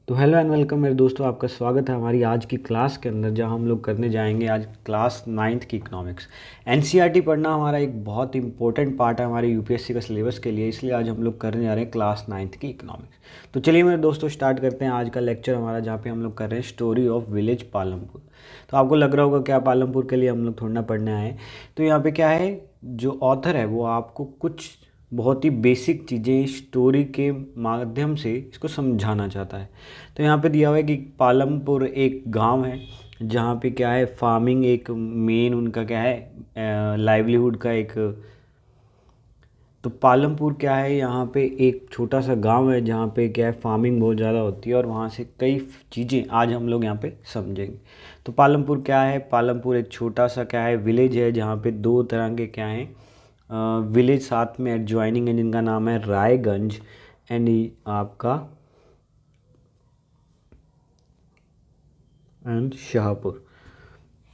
तो hello and welcome मेरे दोस्तों, आपका स्वागत है हमारी आज की क्लास के अंदर, जहां हम लोग करने जाएंगे आज क्लास 9th की इकोनॉमिक्स। एनसीईआरटी पढ़ना हमारा एक बहुत ही इंपॉर्टेंट पार्ट है हमारे यूपीएससी का सिलेबस के लिए, इसलिए आज हम लोग करने जा रहे हैं क्लास 9th की इकोनॉमिक्स। तो चलिए मेरे दोस्तों स्टार्ट करते हैं आज का लेक्चर हमारा, जहाँ पे हम लोग कर रहे हैं स्टोरी ऑफ विलेज पालमपुर। तो आपको लग रहा होगा क्या पालमपुर के लिए हम लोग थोड़ा ना पढ़ने आए। तो यहाँ पे क्या है, जो ऑथर है वो आपको कुछ बहुत ही बेसिक चीज़ें स्टोरी के माध्यम से इसको समझाना चाहता है। तो यहाँ पे दिया हुआ है कि पालमपुर एक गांव है जहाँ पे क्या है, फार्मिंग एक मेन उनका क्या है, लाइवलीहुड का एक। तो पालमपुर क्या है, यहाँ पे एक छोटा सा गांव है जहाँ पे क्या है, फार्मिंग बहुत ज़्यादा होती है और वहाँ से कई चीज़ें आज हम लोग यहाँ पे समझेंगे। तो पालमपुर क्या है, पालमपुर एक छोटा सा क्या है विलेज है जहाँ पे दो तरह के क्या हैं विलेज साथ में एडजॉइनिंग है, जिनका नाम है रायगंज एंड आपका एंड शाहपुर।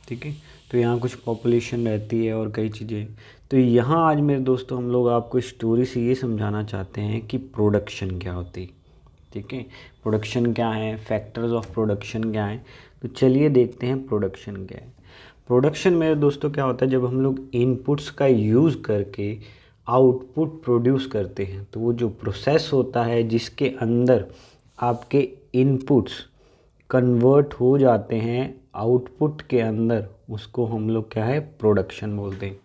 ठीक है, तो यहाँ कुछ पॉपुलेशन रहती है और कई चीज़ें। तो यहाँ आज मेरे दोस्तों हम लोग आपको स्टोरी से ये समझाना चाहते हैं कि प्रोडक्शन क्या होती है। ठीक है, प्रोडक्शन क्या है, फैक्टर्स ऑफ प्रोडक्शन क्या है। तो चलिए देखते हैं प्रोडक्शन क्या है। प्रोडक्शन मेरे दोस्तों क्या होता है, जब हम लोग इनपुट्स का यूज़ करके आउटपुट प्रोड्यूस करते हैं, तो वो जो प्रोसेस होता है जिसके अंदर आपके इनपुट्स कन्वर्ट हो जाते हैं आउटपुट के अंदर, उसको हम लोग क्या है, प्रोडक्शन बोलते हैं।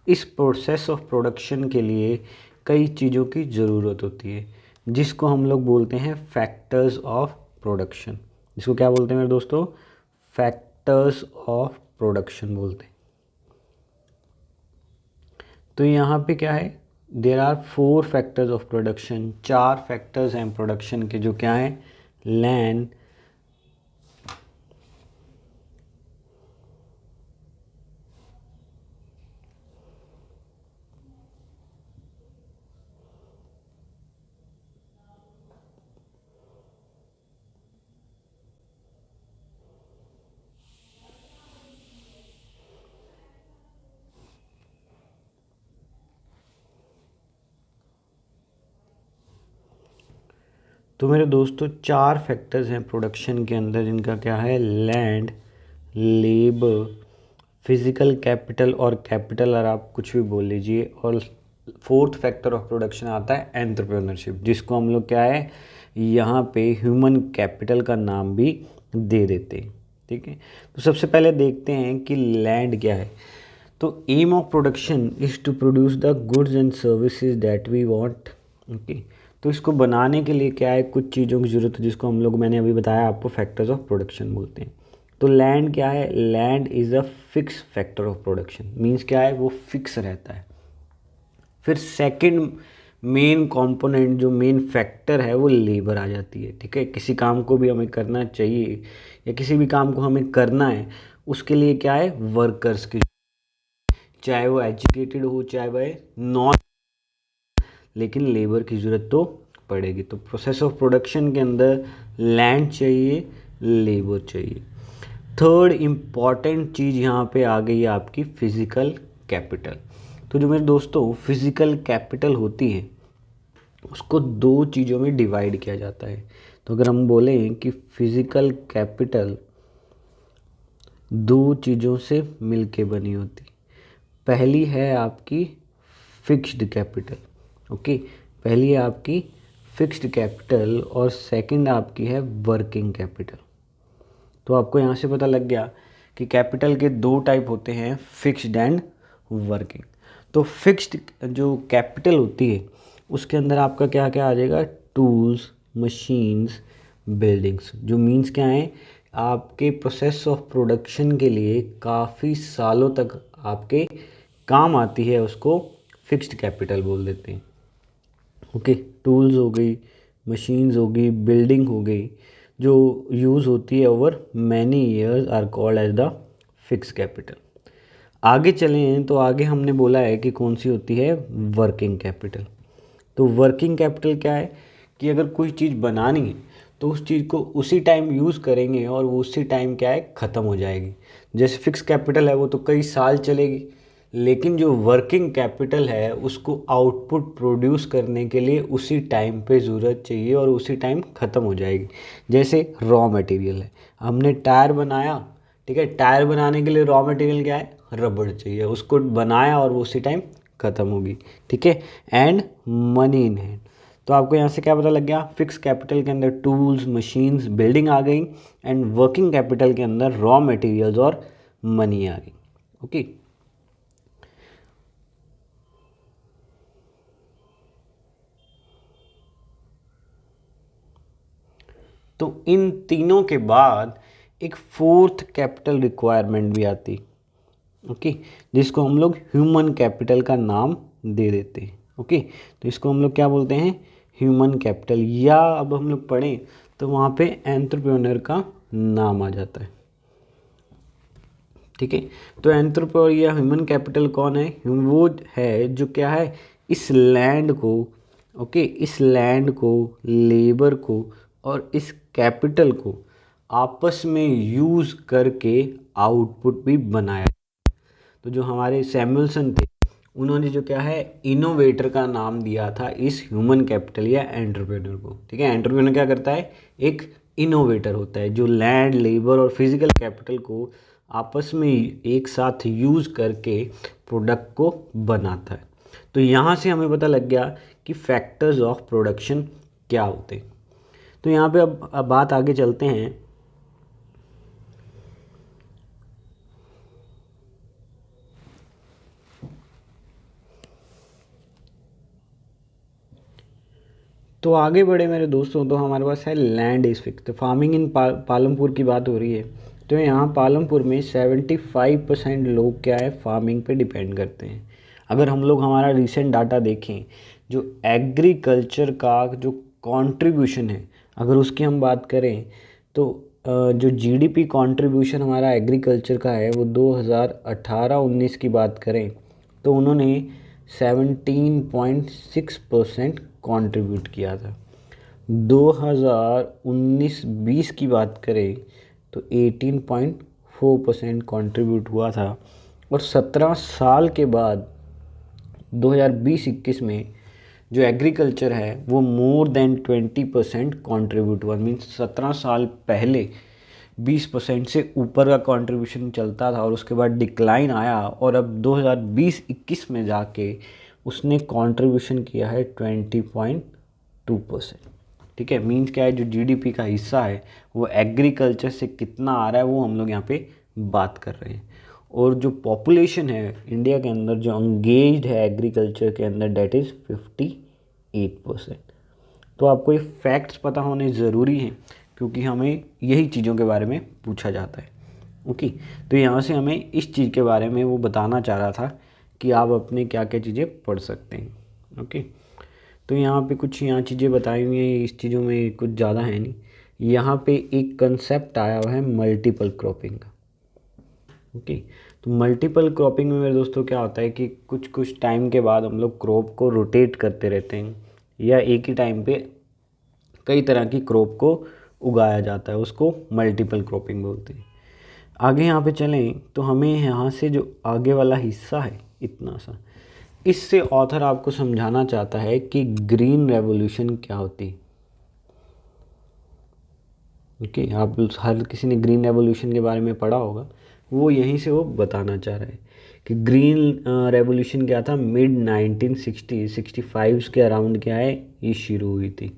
इस प्रोसेस ऑफ प्रोडक्शन के लिए कई चीज़ों की ज़रूरत होती है, जिसको हम लोग बोलते हैं फैक्टर्स ऑफ प्रोडक्शन। इसको क्या बोलते हैं मेरे दोस्तों, फैक्टर्स ऑफ प्रोडक्शन बोलते हैं। तो यहाँ पे क्या है, there are 4 factors of production. 4 factors हैं प्रोडक्शन के, जो क्या हैं, लैंड, तो मेरे दोस्तों 4 फैक्टर्स हैं प्रोडक्शन के अंदर, जिनका क्या है, लैंड, लेबर, फिजिकल कैपिटल और कैपिटल, और आप कुछ भी बोल लीजिए। और 4th फैक्टर ऑफ प्रोडक्शन आता है एंटरप्रेन्योरशिप, जिसको हम लोग क्या है, यहाँ पे ह्यूमन कैपिटल का नाम भी दे देते हैं। ठीक है, तो सबसे पहले देखते हैं कि लैंड क्या है। तो aim of production is to produce the goods and services that we want. Okay, तो इसको बनाने के लिए क्या है, कुछ चीज़ों की ज़रूरत है, जिसको हम लोग, मैंने अभी बताया आपको, फैक्टर्स ऑफ प्रोडक्शन बोलते हैं। तो लैंड क्या है, land is a fix factor of production. Means क्या है, वो फिक्स रहता है। फिर सेकंड मेन कंपोनेंट, जो मेन फैक्टर है, वो लेबर आ जाती है। ठीक है, किसी काम को भी हमें करना चाहिए या किसी भी काम को हमें करना है, उसके लिए क्या है, वर्कर्स की, चाहे वो एजुकेटेड हो चाहे वह नॉन, लेकिन लेबर की ज़रूरत तो पड़ेगी। तो प्रोसेस ऑफ प्रोडक्शन के अंदर लैंड चाहिए, लेबर चाहिए। थर्ड इम्पॉर्टेंट चीज़ यहाँ पे आ गई है आपकी फिज़िकल कैपिटल। तो जो मेरे दोस्तों फिज़िकल कैपिटल होती है, उसको 2 चीज़ों में डिवाइड किया जाता है। तो अगर हम बोलें कि फिज़िकल कैपिटल 2 चीज़ों से मिलके बनी होती। पहली है आपकी फिक्स्ड कैपिटल। ओके, पहली है आपकी फिक्स्ड कैपिटल और सेकंड आपकी है वर्किंग कैपिटल। तो आपको यहाँ से पता लग गया कि कैपिटल के 2 टाइप होते हैं, फिक्स्ड एंड वर्किंग। तो फिक्स्ड जो कैपिटल होती है, उसके अंदर आपका क्या क्या आ जाएगा, टूल्स, मशीन्स, बिल्डिंग्स। जो मीन्स क्या है, आपके प्रोसेस ऑफ प्रोडक्शन के लिए काफ़ी सालों तक आपके काम आती है, उसको फिक्स्ड कैपिटल बोल देते हैं। ओके, टूल्स हो गई, मशीन्स हो गई, बिल्डिंग हो गई, जो यूज़ होती है over many years are called as the fix capital. आगे चलें तो आगे हमने बोला है कि कौन सी होती है, वर्किंग कैपिटल। तो वर्किंग कैपिटल क्या है कि अगर कोई चीज़ बनानी है तो उस चीज़ को उसी टाइम यूज़ करेंगे और वो उसी टाइम क्या है, ख़त्म हो जाएगी। जैसे फिक्स कैपिटल है, वो तो कई साल चलेगी, लेकिन जो वर्किंग कैपिटल है उसको आउटपुट प्रोड्यूस करने के लिए उसी टाइम पे ज़रूरत चाहिए और उसी टाइम ख़त्म हो जाएगी। जैसे रॉ मटेरियल है, हमने टायर बनाया, ठीक है, टायर बनाने के लिए रॉ मटेरियल क्या है, रबड़ चाहिए, उसको बनाया और वो उसी टाइम ख़त्म होगी, ठीक है। एंड मनी इन हैंड, तो आपको यहाँ से क्या पता लग गया, फिक्स कैपिटल के अंदर टूल्स, मशीन्स, बिल्डिंग आ गई, एंड वर्किंग कैपिटल के अंदर रॉ मटेरियल्स और मनी आ गई। ओके, तो इन तीनों के बाद एक फोर्थ कैपिटल रिक्वायरमेंट भी आती, ओके, जिसको हम लोग ह्यूमन कैपिटल का नाम दे देते हैं। ओके, तो इसको हम लोग क्या बोलते हैं, ह्यूमन कैपिटल, या अब हम लोग पढ़ें तो वहाँ पे एंटरप्रेन्योर का नाम आ जाता है, ठीक है। तो एंटरप्रेन्योर या ह्यूमन कैपिटल कौन है, वो है जो क्या है, इस लैंड को, ओके, इस लैंड को, लेबर को और इस कैपिटल को आपस में यूज़ करके आउटपुट भी बनाया। तो जो हमारे सैमुअलसन थे, उन्होंने जो क्या है, इनोवेटर का नाम दिया था इस ह्यूमन कैपिटल या एंटरप्रेन्योर को, ठीक है। एंटरप्रेन्योर क्या करता है, एक इनोवेटर होता है जो लैंड, लेबर और फिजिकल कैपिटल को आपस में एक साथ यूज़ करके प्रोडक्ट को बनाता है। तो यहाँ से हमें पता लग गया कि फैक्टर्स ऑफ प्रोडक्शन क्या होते हैं। तो यहाँ पे अब बात आगे चलते हैं। तो आगे बढ़े मेरे दोस्तों, तो हमारे पास है लैंड इज फिक्स। तो फार्मिंग इन पालमपुर की बात हो रही है। तो यहाँ पालमपुर में 75% लोग क्या है, फार्मिंग पे डिपेंड करते हैं। अगर हम लोग हमारा रिसेंट डाटा देखें, जो एग्रीकल्चर का जो कंट्रीब्यूशन है, अगर उसकी हम बात करें तो जो जीडीपी कंट्रीब्यूशन हमारा एग्रीकल्चर का है वो 2018-19 की बात करें तो उन्होंने 17.6% कंट्रीब्यूट किया था। 2019-20 की बात करें तो 18.4% कंट्रीब्यूट हुआ था। और 17 साल के बाद 2020-21 में जो एग्रीकल्चर है वो मोर देन 20% कॉन्ट्रीब्यूट हुआ। मीन्स 17 साल पहले 20% से ऊपर का कंट्रीब्यूशन चलता था और उसके बाद डिक्लाइन आया और अब 2020-21 में जाके उसने कंट्रीब्यूशन किया है 20.2%, ठीक है। मीन्स क्या है, जो जीडीपी का हिस्सा है वो एग्रीकल्चर से कितना आ रहा है वो हम लोग यहाँ पे बात कर रहे हैं। और जो पॉपुलेशन है इंडिया के अंदर जो एंगेज्ड है एग्रीकल्चर के अंदर, डेट इज़ 58%। तो आपको ये फैक्ट्स पता होने ज़रूरी हैं क्योंकि हमें यही चीज़ों के बारे में पूछा जाता है। ओके, तो यहाँ से हमें इस चीज़ के बारे में वो बताना चाह रहा था कि आप अपने क्या क्या चीज़ें पढ़ सकते हैं। ओके, तो यहाँ पे कुछ यहाँ चीज़ें बताई हुई हैं, इस चीज़ों में कुछ ज़्यादा है नहीं। यहाँ पे एक कंसेप्ट आया हुआ है मल्टीपल क्रॉपिंग का। ओके, तो मल्टीपल क्रॉपिंग में मेरे दोस्तों क्या होता है कि कुछ कुछ टाइम के बाद हम लोग क्रॉप को रोटेट करते रहते हैं या एक ही टाइम पे कई तरह की क्रॉप को उगाया जाता है, उसको मल्टीपल क्रॉपिंग बोलते हैं। आगे यहाँ पे चलें तो हमें यहाँ से जो आगे वाला हिस्सा है इतना सा, इससे ऑथर आपको समझाना चाहता है कि ग्रीन रेवोल्यूशन क्या होती है। ओके, आप हर किसी ने ग्रीन रेवोल्यूशन के बारे में पढ़ा होगा, वो यहीं से वो बताना चाह रहा है कि ग्रीन रेवोल्यूशन क्या था। मिड 1965 के अराउंड क्या है, ये शुरू हुई थी।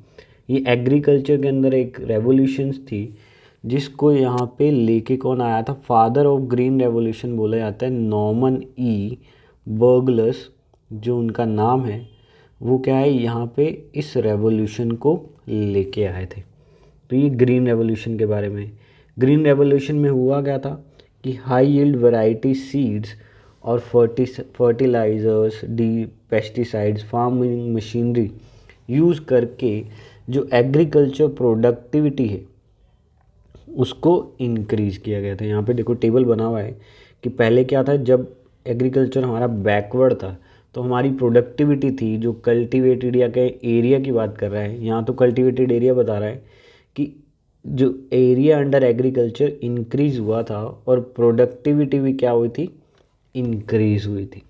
ये एग्रीकल्चर के अंदर एक रेवोल्यूशन थी जिसको यहाँ पे लेके कौन आया था, फादर ऑफ ग्रीन रेवोल्यूशन बोला जाता है नॉर्मन ई बर्गलस, जो उनका नाम है। वो क्या है, यहाँ पे इस रेवोल्यूशन को लेके आए थे। तो ये ग्रीन रेवोल्यूशन के बारे में। ग्रीन रेवोल्यूशन में हुआ क्या था कि हाई यील्ड वैरायटी सीड्स और fertilisers, the pesticides, farming machinery use करके जो एग्रीकल्चर प्रोडक्टिविटी है उसको इंक्रीज़ किया गया था। यहाँ पे देखो टेबल बना हुआ है कि पहले क्या था, जब एग्रीकल्चर हमारा बैकवर्ड था तो हमारी प्रोडक्टिविटी थी जो कल्टीवेटेड या के एरिया की बात कर रहा है, यहाँ तो कल्टीवेटेड एरिया बता रहा है कि जो एरिया अंडर एग्रीकल्चर इंक्रीज़ हुआ था और प्रोडक्टिविटी भी क्या हुई थी, इंक्रीज़ हुई थी।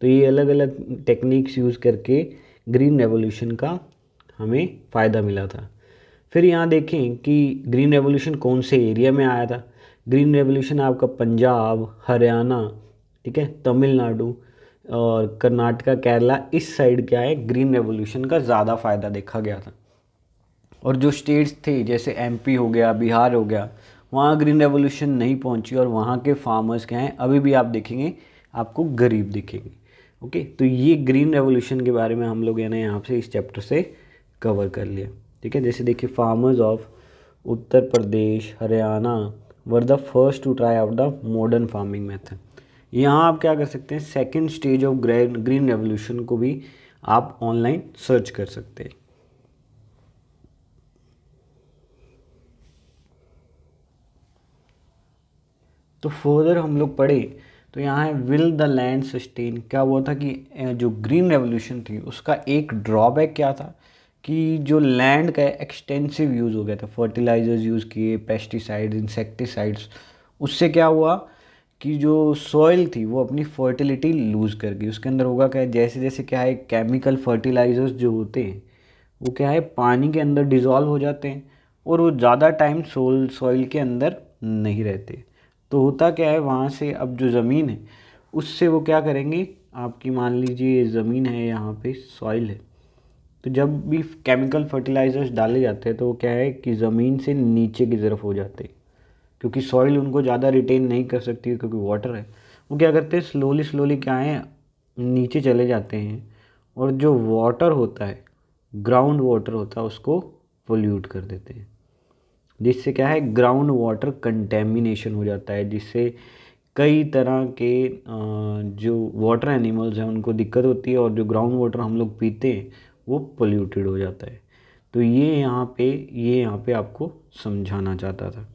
तो ये अलग अलग टेक्निक्स यूज़ करके ग्रीन रेवोल्यूशन का हमें फ़ायदा मिला था। फिर यहाँ देखें कि ग्रीन रेवोल्यूशन कौन से एरिया में आया था। ग्रीन रेवोल्यूशन आपका पंजाब, हरियाणा, ठीक है, तमिलनाडु और कर्नाटका, केरला, इस साइड क्या है ग्रीन रेवोल्यूशन का ज़्यादा फ़ायदा देखा गया था। और जो स्टेट्स थे जैसे एमपी हो गया, बिहार हो गया, वहाँ ग्रीन रेवोल्यूशन नहीं पहुँची और वहाँ के फार्मर्स क्या हैं अभी भी आप देखेंगे आपको गरीब दिखेंगे। ओके, तो ये ग्रीन रेवोल्यूशन के बारे में हम लोग यानी यहाँ से इस चैप्टर से कवर कर लिया। ठीक है, जैसे देखिए farmers of Uttar Pradesh, Haryana were the first to try out the modern farming method. यहाँ आप क्या कर सकते हैं, second stage of green revolution को भी आप ऑनलाइन सर्च कर सकते हैं। तो फर्दर हम लोग पढ़े तो यहाँ है विल द लैंड सस्टेन। क्या हुआ था कि जो ग्रीन रेवोल्यूशन थी उसका एक ड्रॉबैक क्या था कि जो लैंड का एक्सटेंसिव यूज़ हो गया था, फर्टिलाइजर्स यूज़ किए, पेस्टिसाइड्स, इंसेक्टिसाइड्स, उससे क्या हुआ कि जो सॉइल थी वो अपनी फर्टिलिटी लूज़ कर गई। उसके अंदर होगा क्या, जैसे जैसे क्या है केमिकल फर्टिलाइजर्स जो होते हैं वो क्या है पानी के अंदर डिज़ोल्व हो जाते हैं और वो ज़्यादा टाइम सॉइल के अंदर नहीं रहते। तो होता क्या है वहाँ से अब जो ज़मीन है उससे वो क्या करेंगे, आपकी मान लीजिए ज़मीन है, यहाँ पे सॉइल है, तो जब भी केमिकल फर्टिलाइज़र्स डाले जाते हैं तो वो क्या है कि ज़मीन से नीचे की तरफ हो जाते हैं, क्योंकि सॉइल उनको ज़्यादा रिटेन नहीं कर सकती है क्योंकि वाटर है। वो क्या करते हैं स्लोली स्लोली क्या है नीचे चले जाते हैं और जो वाटर होता है, ग्राउंड वाटर होता है, उसको पोल्यूट कर देते हैं, जिससे क्या है ग्राउंड वाटर कंटेमिनेशन हो जाता है, जिससे कई तरह के जो वाटर एनिमल्स हैं उनको दिक्कत होती है और जो ग्राउंड वाटर हम लोग पीते हैं वो पोल्यूटेड हो जाता है। तो ये यहाँ पे आपको समझाना चाहता था।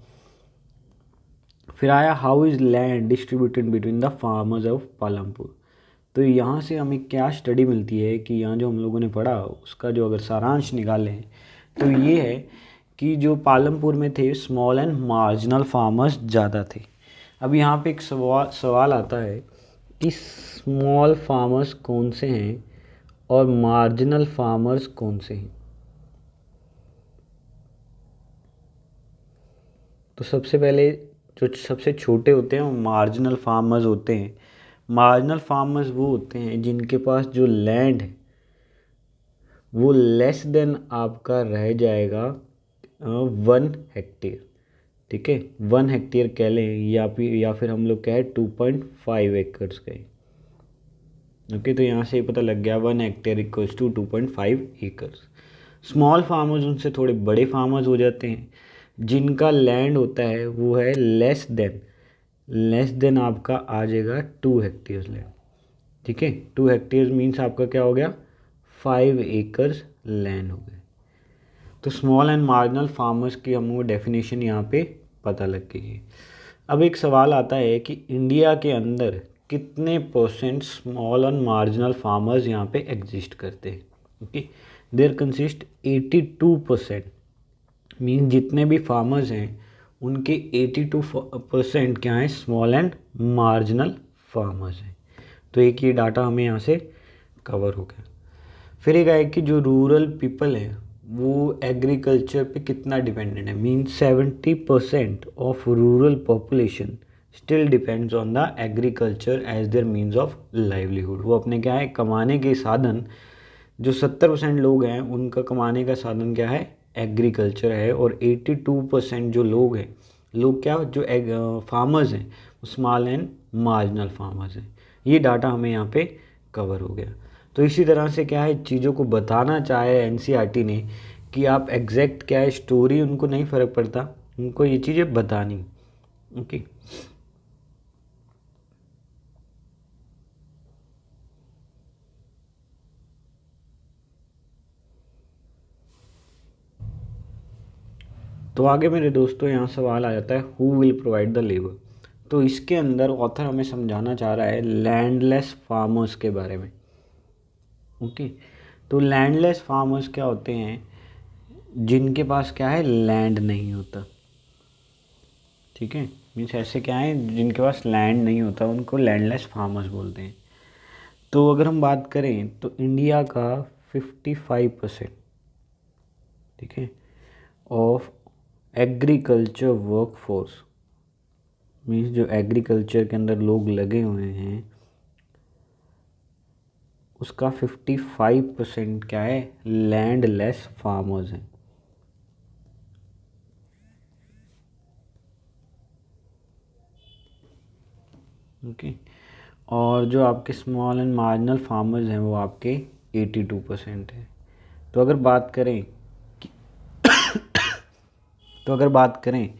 फिर आया how is land distributed between the farmers of Palampur. तो यहाँ से हमें क्या स्टडी मिलती है कि यहाँ जो हम लोगों ने पढ़ा उसका जो अगर सारांश निकालें तो ये है कि जो पालमपुर में थे स्मॉल एंड मार्जिनल फार्मर्स ज़्यादा थे। अब यहाँ पे एक सवाल आता है कि स्मॉल फार्मर्स कौन से हैं और मार्जिनल फार्मर्स कौन से हैं। तो सबसे पहले जो सबसे छोटे होते हैं वो मार्जिनल फार्मर्स होते हैं। मार्जिनल फार्मर्स वो होते हैं जिनके पास जो लैंड है वो लेस देन आपका रह जाएगा 1 हेक्टेयर। ठीक है, 1 हेक्टेयर कह लें या फिर हम लोग कहें 2.5 एकर्स कहें। ओके, तो यहाँ से पता लग गया 1 hectare equals to 2.5 acres. Small farmers उनसे थोड़े बड़े फार्मर्स हो जाते हैं जिनका लैंड होता है वो है लेस देन आपका आ जाएगा 2 हेक्टेयर लैंड। ठीक है, 2 हेक्टेयर मीन्स आपका क्या हो गया 5 एकर्स लैंड हो गए। तो स्मॉल एंड मार्जिनल फार्मर्स की हमको डेफिनेशन यहाँ पे पता लग गई है। अब एक सवाल आता है कि इंडिया के अंदर कितने percent small and marginal farmers यहाँ पे एग्जिस्ट करते हैं। ओके, देयर कंसिस्ट 82%, मीन जितने भी फार्मर्स हैं उनके 82% क्या हैं स्मॉल एंड मार्जिनल फार्मर्स हैं। तो एक ये डाटा हमें यहाँ से कवर हो गया। फिर एक है कि जो रूरल पीपल है वो एग्रीकल्चर पे कितना डिपेंडेंट है। Mean 70% of rural population still depends on the agriculture as their means of livelihood. वो अपने क्या है कमाने के साधन, जो 70% लोग हैं उनका कमाने का साधन क्या है एग्रीकल्चर है, और 82% जो लोग क्या जो फार्मर्स हैं स्मॉल एंड मार्जिनल फार्मर्स हैं। ये डाटा हमें यहाँ पे कवर हो गया। तो इसी तरह से क्या है चीज़ों को बताना चाहे एनसीईआरटी ने कि आप एग्जैक्ट क्या है स्टोरी, उनको नहीं फ़र्क पड़ता, उनको ये चीज़ें बतानी। ओके, तो आगे मेरे दोस्तों यहाँ सवाल आ जाता है who will provide the labour. तो इसके अंदर ऑथर हमें समझाना चाह रहा है लैंडलेस फार्मर्स के बारे में। ओके, तो लैंडलेस फार्मर्स क्या होते हैं, जिनके पास क्या है लैंड नहीं होता। ठीक है। मीन्स ऐसे क्या है जिनके पास लैंड नहीं होता उनको लैंडलेस फार्मर्स बोलते हैं। तो अगर हम बात करें तो इंडिया का 55%, ठीक है, ऑफ एग्रीकल्चर वर्कफोर्स, मीन्स जो एग्रीकल्चर के अंदर लोग लगे हुए हैं उसका 55% क्या है, लैंडलेस फार्मर्स हैं। ओके। और जो आपके स्मॉल एंड मार्जिनल फार्मर्स हैं वो आपके 82% है। तो अगर बात करें कि तो अगर बात करें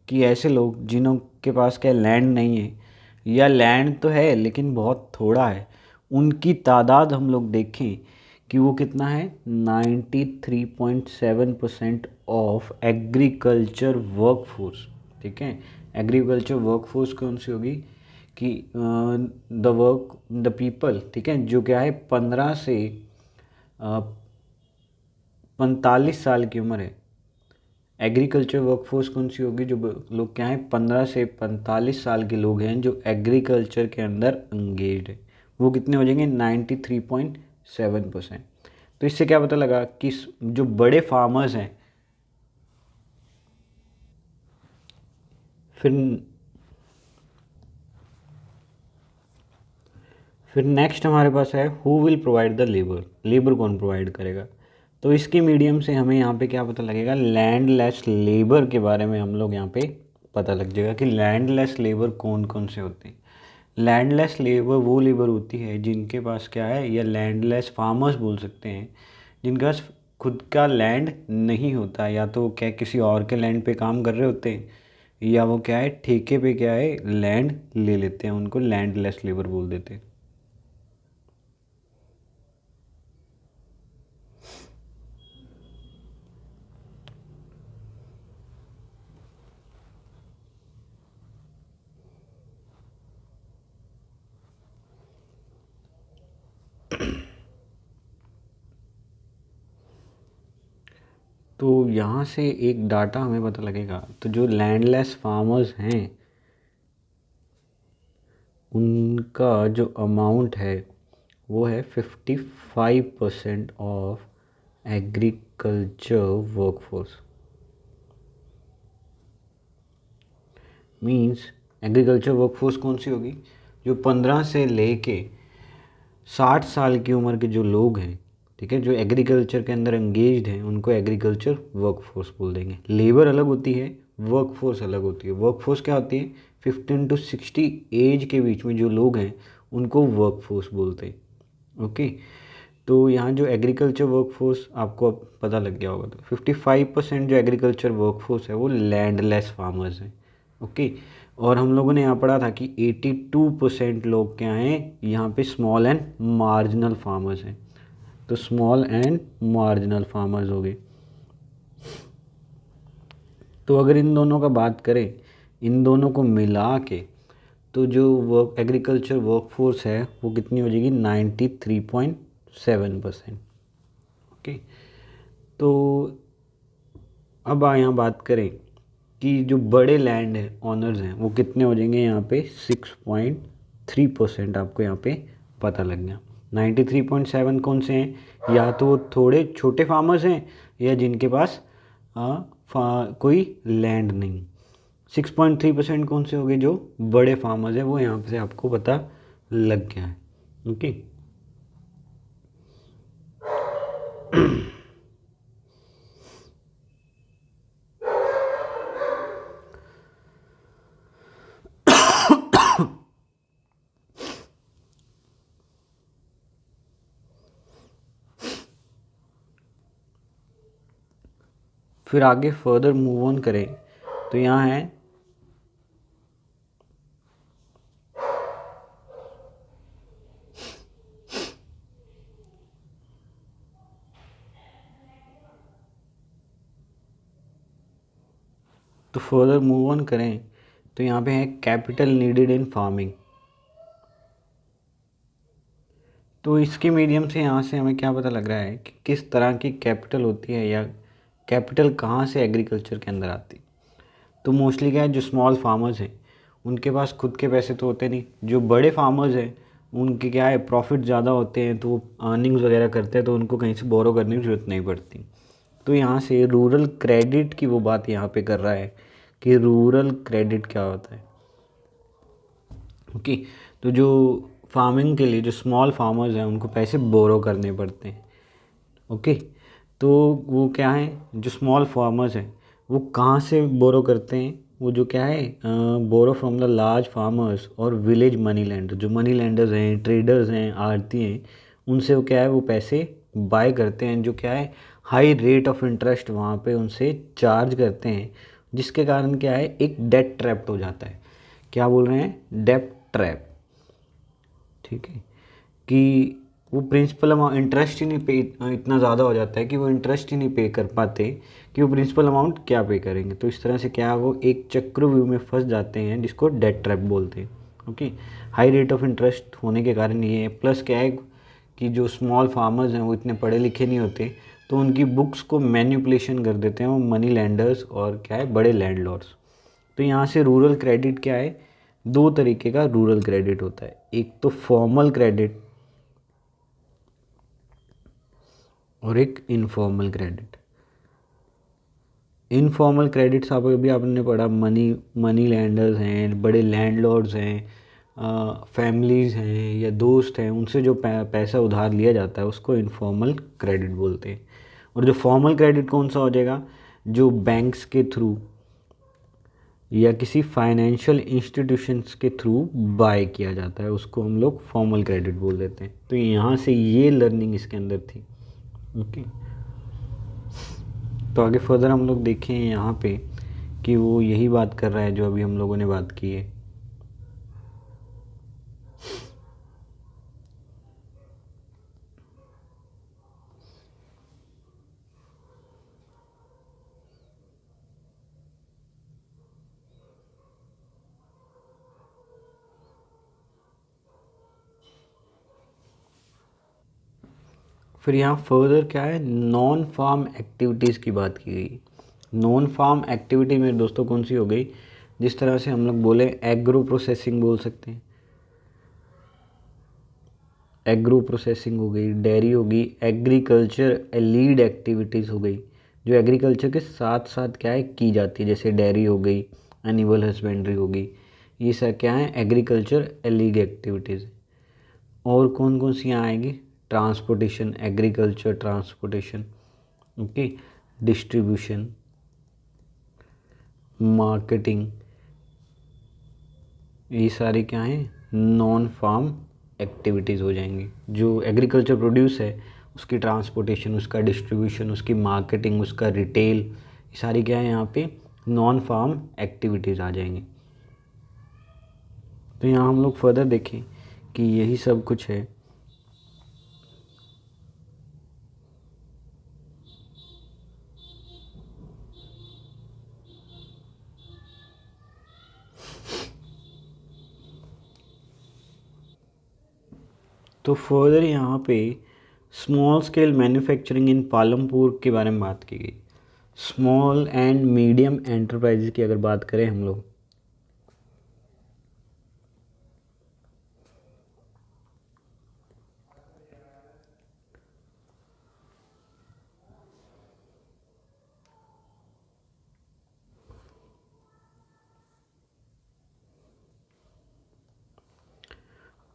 कि ऐसे लोग जिन्हों के पास क्या लैंड नहीं है या लैंड तो है लेकिन बहुत थोड़ा है, उनकी तादाद हम लोग देखें कि वो कितना है, 93.7% ऑफ एग्रीकल्चर वर्कफोर्स। ठीक है। एग्रीकल्चर वर्कफोर्स कौन सी होगी कि द पीपल, ठीक है, जो क्या है 15 से 45 साल की उम्र है। एग्रीकल्चर वर्कफोर्स कौन सी होगी, जो लोग क्या हैं 15 से 45 साल के लोग हैं जो एग्रीकल्चर के अंदर एंगेज्ड है, वो कितने हो जाएंगे, 93.7%। तो इससे क्या पता लगा कि जो बड़े फार्मर्स हैं, फिर नेक्स्ट हमारे पास है who will provide the labour, labour कौन प्रोवाइड करेगा। तो इसके मीडियम से हमें यहाँ पे क्या पता लगेगा, लैंडलेस लेबर के बारे में हम लोग यहाँ पे पता लग जाएगा कि लैंडलेस लेबर कौन कौन से होते हैं। लैंडलेस लेबर वो लेबर होती है जिनके पास क्या है, या लैंडलेस फार्मर्स बोल सकते हैं, जिनके पास खुद का लैंड नहीं होता, या तो वो क्या किसी और के लैंड पे काम कर रहे होते हैं, या वो क्या है ठेके पे क्या है लैंड ले लेते हैं, उनको लैंडलेस लेबर बोल देते हैं। तो यहाँ से एक डाटा हमें पता लगेगा, तो जो लैंडलेस फार्मर्स हैं उनका जो अमाउंट है वो है 55% of agriculture workforce. Means agriculture workforce कौन सी होगी, जो 15 से लेके 60 साल की उम्र के जो लोग हैं, ठीक है, जो एग्रीकल्चर के अंदर एंगेज्ड हैं, उनको एग्रीकल्चर वर्कफोर्स बोल देंगे। लेबर अलग होती है, वर्कफोर्स अलग होती है। वर्कफोर्स क्या होती है, 15 to 60 एज के बीच में जो लोग हैं उनको वर्कफोर्स बोलते हैं। ओके। तो यहाँ जो एग्रीकल्चर वर्कफोर्स आपको अब पता लग गया होगा, तो 55% जो एग्रीकल्चर वर्कफोर्स है वो लैंडलेस फार्मर्स हैं। ओके। और हम लोगों ने यहाँ पढ़ा था कि 82% लोग क्या हैं यहाँ पे स्मॉल एंड मार्जिनल फार्मर्स हैं। तो स्मॉल एंड मार्जिनल फार्मर्स हो गए। तो अगर इन दोनों का बात करें, इन दोनों को मिला के, तो जो वर्क एग्रीकल्चर वर्कफोर्स है वो कितनी हो जाएगी, 93.7%। ओके। तो अब यहाँ बात करें कि जो बड़े लैंड है ऑनर्स हैं वो कितने हो जाएंगे, यहाँ पे 6.3% आपको यहाँ पे पता लग गया। 93.7 कौन से हैं, या तो वो थोड़े छोटे फार्मर्स हैं या जिनके पास कोई लैंड नहीं। 6.3% कौन से हो गए, जो बड़े फार्मर्स हैं, वो यहाँ से आपको पता लग गया है। ओके। फिर आगे फर्दर मूव ऑन करें तो यहाँ है तो फर्दर मूव ऑन करें तो यहाँ पे है कैपिटल नीडेड इन फार्मिंग। तो इसके मीडियम से यहाँ से हमें क्या पता लग रहा है कि किस तरह की कैपिटल होती है, या कैपिटल कहाँ से एग्रीकल्चर के अंदर आती है। तो मोस्टली क्या है, जो स्मॉल फार्मर्स हैं उनके पास खुद के पैसे तो होते नहीं, जो बड़े फार्मर्स हैं उनके क्या है प्रॉफिट ज़्यादा होते हैं, तो वो अर्निंग्स वगैरह करते हैं, तो उनको कहीं से बोरो करने की ज़रूरत नहीं पड़ती। तो यहाँ से रूरल क्रेडिट की वो बात यहाँ पे कर रहा है कि रूरल क्रेडिट क्या होता है। ओके, तो जो फार्मिंग के लिए जो स्मॉल फार्मर्स हैं उनको पैसे बोरो करने पड़ते हैं। ओके, तो वो क्या है, जो स्मॉल फार्मर्स हैं वो कहाँ से बोरो करते हैं, वो जो क्या है borrow from the large farmers और विलेज मनी लैंडर, जो मनी लैंडर्स हैं, ट्रेडर्स हैं, आड़ती हैं, उनसे वो क्या है वो पैसे बाय करते हैं, जो क्या है हाई रेट ऑफ इंटरेस्ट वहाँ पे उनसे चार्ज करते हैं, जिसके कारण क्या है एक डेट ट्रैप्ड हो जाता है। क्या बोल रहे हैं, डेट ट्रैप। ठीक है, कि वो प्रिंसिपल अमाउंट इंटरेस्ट ही नहीं पे, इतना ज़्यादा हो जाता है कि वो इंटरेस्ट ही नहीं पे कर पाते कि वो प्रिंसिपल अमाउंट क्या पे करेंगे। तो इस तरह से क्या वो एक चक्रव्यूह में फंस जाते हैं जिसको डेट ट्रैप बोलते हैं। Okay, high rate of interest होने के कारण ये है, प्लस क्या है कि जो स्मॉल फार्मर्स हैं वो इतने पढ़े लिखे नहीं होते, तो उनकी बुक्स को मैनिपुलेशन कर देते हैं वो मनी लैंडर्स और क्या है बड़े लैंडलॉर्ड्स। तो यहाँ से रूरल क्रेडिट क्या है, दो तरीके का रूरल क्रेडिट होता है, एक तो फॉर्मल क्रेडिट और एक इनफॉर्मल क्रेडिट। इनफॉर्मल क्रेडिट्स आप अभी आपने पढ़ा, मनी लैंडर्स हैं, बड़े लैंडलॉर्ड्स हैं, फैमिलीज़ हैं या दोस्त हैं, उनसे जो पैसा उधार लिया जाता है उसको इनफॉर्मल क्रेडिट बोलते हैं। और जो फॉर्मल क्रेडिट कौन सा हो जाएगा, जो बैंक्स के थ्रू या किसी फाइनेंशियल इंस्टीट्यूशंस के थ्रू बाय किया जाता है, उसको हम लोग फॉर्मल क्रेडिट बोल देते हैं। तो यहाँ से ये लर्निंग इसके अंदर थी। ओके, तो आगे फर्दर हम लोग देखें यहाँ पे कि वो यही बात कर रहा है जो अभी हम लोगों ने बात की है। फिर यहाँ फर्दर क्या है, नॉन फार्म एक्टिविटीज़ की बात की गई। नॉन फार्म एक्टिविटी मेरे दोस्तों कौन सी हो गई, जिस तरह से हम लोग बोले एग्रो प्रोसेसिंग बोल सकते हैं, एग्रो प्रोसेसिंग हो गई, डेयरी हो गई, एग्रीकल्चर एलीड एक्टिविटीज़ हो गई, जो एग्रीकल्चर के साथ साथ क्या है की जाती है, जैसे डेयरी हो गई, एनिमल हस्बेंड्री हो गई, ये सब क्या है एग्रीकल्चर एलीड एक्टिविटीज़। और कौन कौन सी यहाँ आएगी, transportation, agriculture transportation, okay, distribution, marketing, ये सारी क्या हैं नॉन फार्म एक्टिविटीज़ हो जाएंगी। जो एग्रीकल्चर प्रोड्यूस है उसकी ट्रांसपोर्टेशन, उसका डिस्ट्रीब्यूशन, उसकी मार्केटिंग, उसका रिटेल, ये सारी क्या है यहाँ पे नॉन फार्म एक्टिविटीज़ आ जाएंगी। तो यहाँ हम लोग फर्दर देखें कि यही सब कुछ है। तो फर्दर यहाँ पे स्मॉल स्केल मैन्युफैक्चरिंग इन पालमपुर के बारे में बात की गई। स्मॉल एंड मीडियम एंटरप्राइजेज की अगर बात करें हम लोग,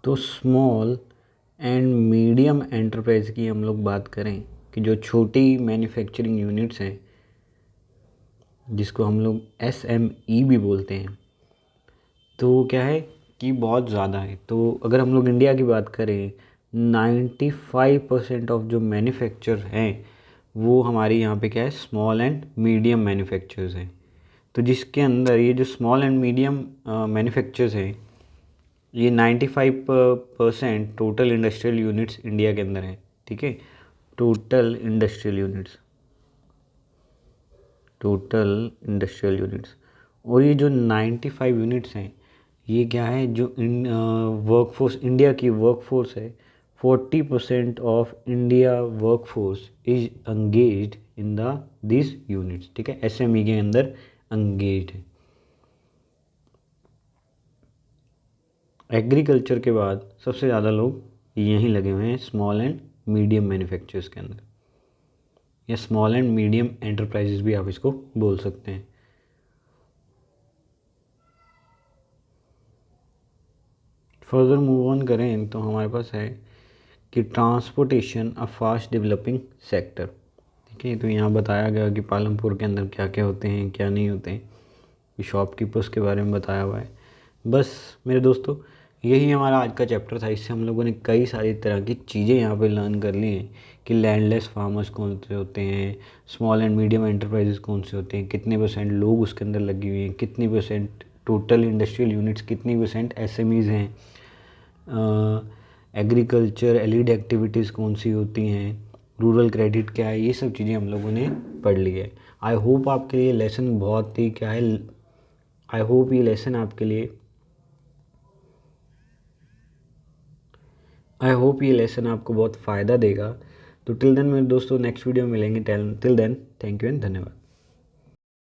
तो स्मॉल एंड मीडियम एंटरप्राइज की हम लोग बात करें कि जो छोटी मैन्युफैक्चरिंग यूनिट्स हैं, जिसको हम लोग SME भी बोलते हैं, तो वो क्या है कि बहुत ज़्यादा है। तो अगर हम लोग इंडिया की बात करें, 95% ऑफ जो मैन्युफैक्चर हैं वो हमारी यहाँ पे क्या है स्मॉल एंड मीडियम मैन्युफैक्चर्स हैं। तो जिसके अंदर ये जो स्मॉल एंड मीडियम मैन्युफैक्चर्स हैं, ये 95% टोटल इंडस्ट्रियल यूनिट्स इंडिया के अंदर हैं। ठीक है, total industrial units, total industrial units. और ये जो 95 यूनिट्स हैं ये क्या है, जो वर्कफोर्स इंडिया की वर्कफोर्स है, 40% of India workforce is engaged in the this units. ठीक है, SME के अंदर एंगेज्ड है। एग्रीकल्चर के बाद सबसे ज़्यादा लोग यहीं लगे हुए हैं स्मॉल एंड मीडियम मैन्युफैक्चरर्स के अंदर, या स्मॉल एंड मीडियम एंटरप्राइजेस भी आप इसको बोल सकते हैं। फर्दर मूव ऑन करें तो हमारे पास है कि transportation a fast developing sector. ठीक है, तो यहाँ बताया गया कि पालमपुर के अंदर क्या क्या होते हैं क्या नहीं होते हैं, शॉपकीपर्स के बारे में बताया हुआ है। बस मेरे दोस्तों, यही हमारा आज का चैप्टर था। इससे हम लोगों ने कई सारी तरह की चीज़ें यहाँ पे लर्न कर ली हैं कि लैंडलेस फार्मर्स कौन से होते हैं, स्मॉल एंड मीडियम एंटरप्राइजेस कौन से होते हैं, कितने परसेंट लोग उसके अंदर लगे हुए हैं, कितनी परसेंट टोटल इंडस्ट्रियल यूनिट्स, कितनी परसेंट एसएमईज़ हैं, एग्रीकल्चर एलिड एक्टिविटीज़ कौन सी होती हैं, रूरल क्रेडिट क्या है, ये सब चीज़ें हम लोगों ने पढ़ ली है। आई होप आपके लिए लेसन बहुत ही क्या है, आई होप ये लेसन आपके लिए, आई होप ये लेसन आपको बहुत फ़ायदा देगा। तो टिल देन मेरे दोस्तों, नेक्स्ट वीडियो में मिलेंगे। Till then thank you and धन्यवाद।